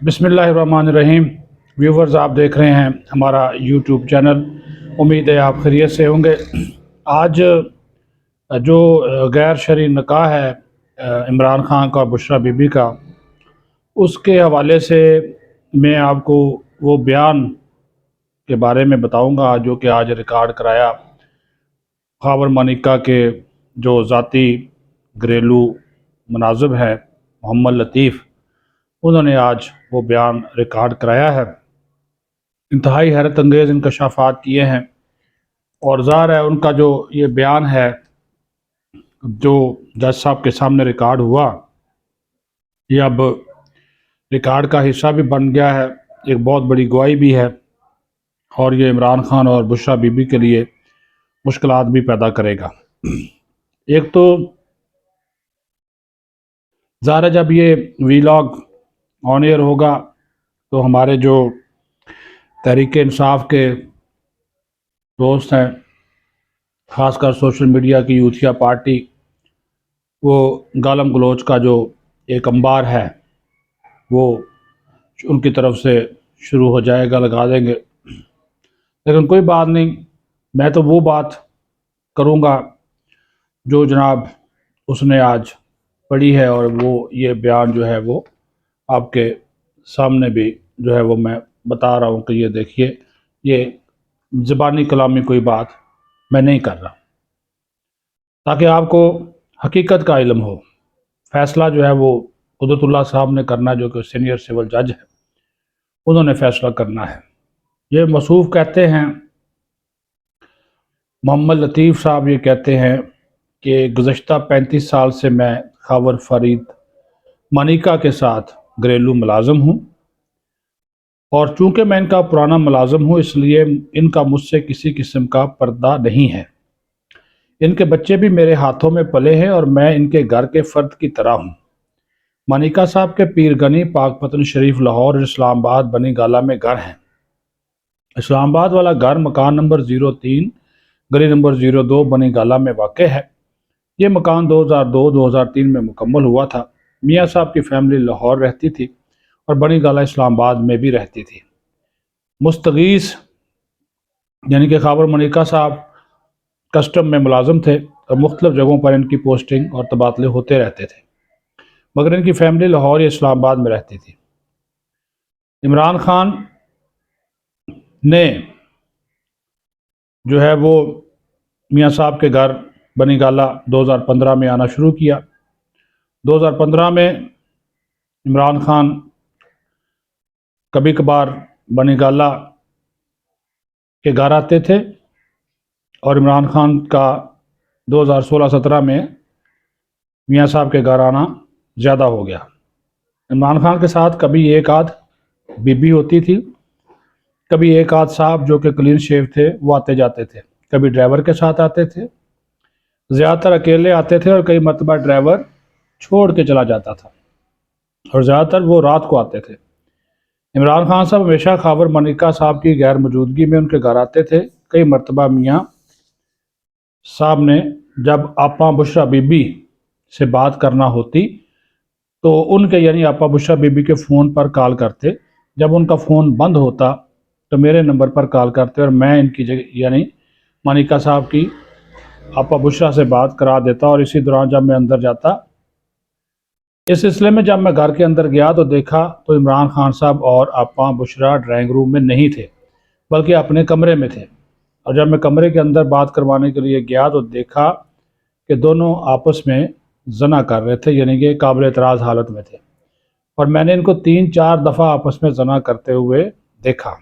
بسم اللہ الرحمن الرحیم۔ ویورز، آپ دیکھ رہے ہیں ہمارا یوٹیوب چینل۔ امید ہے آپ خیریت سے ہوں گے۔ آج جو غیر شرعی نکاح ہے عمران خان کا اور بشریٰ بی بی کا، اس کے حوالے سے میں آپ کو وہ بیان کے بارے میں بتاؤں گا جو کہ آج ریکارڈ کرایا خاور مانیکا کے جو ذاتی گھریلو مناظب ہے محمد لطیف، انہوں نے آج وہ بیان ریکارڈ کرایا ہے۔ انتہائی حیرت انگیز انکشافات کیے ہیں، اور ظاہر ہے ان کا جو یہ بیان ہے جو جج صاحب کے سامنے ریکارڈ ہوا، یہ اب ریکارڈ کا حصہ بھی بن گیا ہے، ایک بہت بڑی گواہی بھی ہے، اور یہ عمران خان اور بشریٰ بی بی کے لیے مشکلات بھی پیدا کرے گا۔ ایک تو ظاہر ہے جب یہ ویلاگ آن ایئر ہوگا تو ہمارے جو تحریک انصاف کے دوست ہیں، خاص کر سوشل میڈیا کی یوتھیا پارٹی، وہ گالم گلوچ کا جو ایک انبار ہے وہ ان کی طرف سے شروع ہو جائے گا، لگا دیں گے۔ لیکن کوئی بات نہیں، میں تو وہ بات کروں گا جو جناب اس نے آج پڑھی ہے، اور وہ یہ بیان جو ہے وہ آپ کے سامنے بھی جو ہے وہ میں بتا رہا ہوں کہ یہ دیکھیے، یہ زبانی کلامی کوئی بات میں نہیں کر رہا، تاکہ آپ کو حقیقت کا علم ہو۔ فیصلہ جو ہے وہ قدرت اللہ صاحب نے کرنا، جو کہ سینئر سول جج ہے، انہوں نے فیصلہ کرنا ہے۔ یہ موصوف کہتے ہیں، محمد لطیف صاحب یہ کہتے ہیں کہ گزشتہ 35 سال سے میں خاور فرید مانیکا کے ساتھ گھریلو ملازم ہوں، اور چونکہ میں ان کا پرانا ملازم ہوں، اس لیے ان کا مجھ سے کسی قسم کا پردہ نہیں ہے۔ ان کے بچے بھی میرے ہاتھوں میں پلے ہیں، اور میں ان کے گھر کے فرد کی طرح ہوں۔ مانیکا صاحب کے پیر گنی، پاک پتن شریف، لاہور اور اسلام آباد بنی گالہ میں گھر ہیں۔ اسلام آباد والا گھر مکان نمبر 03 گلی نمبر 02 بنی گالہ میں واقع ہے۔ یہ مکان 2002-2003 میں مکمل ہوا تھا۔ میاں صاحب کی فیملی لاہور رہتی تھی اور بنی گالہ اسلام آباد میں بھی رہتی تھی۔ مستغیث یعنی کہ خاور مانیکا صاحب کسٹم میں ملازم تھے، اور مختلف جگہوں پر ان کی پوسٹنگ اور تبادلے ہوتے رہتے تھے، مگر ان کی فیملی لاہور یا اسلام آباد میں رہتی تھی۔ عمران خان نے جو ہے وہ میاں صاحب کے گھر بنی گالہ 2015 میں آنا شروع کیا۔ 2015 میں عمران خان کبھی کبھار بنی گالہ کے گھر آتے تھے، اور عمران خان کا 2016-17 میں میاں صاحب کے گھر آنا زیادہ ہو گیا۔ عمران خان کے ساتھ کبھی ایک آدھ بی بی ہوتی تھی، کبھی ایک آدھ صاحب جو کہ کلین شیو تھے وہ آتے جاتے تھے، کبھی ڈرائیور کے ساتھ آتے تھے، زیادہ تر اکیلے آتے تھے، اور کئی مرتبہ ڈرائیور چھوڑ کے چلا جاتا تھا، اور زیادہ تر وہ رات کو آتے تھے۔ عمران خان صاحب ہمیشہ خاور مانیکا صاحب کی غیر موجودگی میں ان کے گھر آتے تھے۔ کئی مرتبہ میاں صاحب نے جب آپا بشریٰ بی بی سے بات کرنا ہوتی تو ان کے یعنی آپا بشریٰ بی بی کے فون پر کال کرتے۔ جب ان کا فون بند ہوتا تو میرے نمبر پر کال کرتے، اور میں ان کی جگہ یعنی مانیکا صاحب کی آپا بشریٰ سے بات کرا دیتا، اور اسی دوران جب میں اندر جاتا، اس سلسلے میں جب میں گھر کے اندر گیا تو دیکھا تو عمران خان صاحب اور آپا بشریٰ ڈرائنگ روم میں نہیں تھے، بلکہ اپنے کمرے میں تھے۔ اور جب میں کمرے کے اندر بات کروانے کے لیے گیا تو دیکھا کہ دونوں آپس میں زنا کر رہے تھے، یعنی کہ قابل اعتراض حالت میں تھے، اور میں نے ان کو 3-4 دفعہ آپس میں زنا کرتے ہوئے دیکھا۔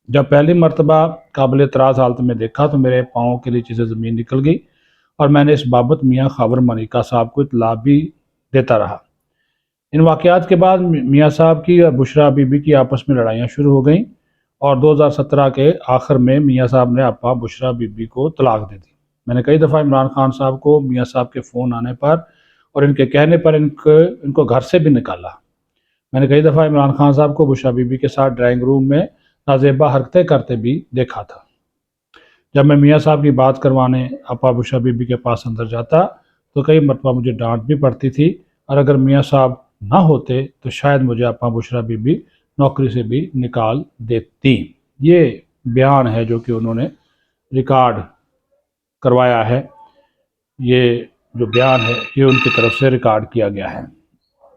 جب پہلی مرتبہ قابل اعتراض حالت میں دیکھا تو میرے پاؤں کے نیچے سے زمین نکل گئی، اور میں نے اس بابت میاں خاور مانیکا صاحب کو اطلاع بھی دیتا رہا۔ ان واقعات کے بعد میاں صاحب کی اور بشریٰ بی بی کی آپس میں لڑائیاں شروع ہو گئیں، اور 2017 کے آخر میں میاں صاحب نے آپا بشریٰ بی بی کو طلاق دے دی۔ میں نے کئی دفعہ عمران خان صاحب کو میاں صاحب کے فون آنے پر اور ان کے کہنے پر ان کو گھر سے بھی نکالا۔ میں نے کئی دفعہ عمران خان صاحب کو بشریٰ بی بی کے ساتھ ڈرائنگ روم میں نازیبا حرکتیں کرتے بھی دیکھا تھا۔ جب میں میاں صاحب کی بات کروانے آپا بشریٰ بی بی کے پاس اندر جاتا تو کئی مرتبہ مجھے ڈانٹ بھی پڑتی تھی، اور اگر میاں صاحب نہ ہوتے تو شاید مجھے اپا بشرا بی بی نوکری سے بھی نکال دیتی۔ یہ بیان ہے جو کہ انہوں نے ریکارڈ کروایا ہے، یہ جو بیان ہے یہ ان کی طرف سے ریکارڈ کیا گیا ہے۔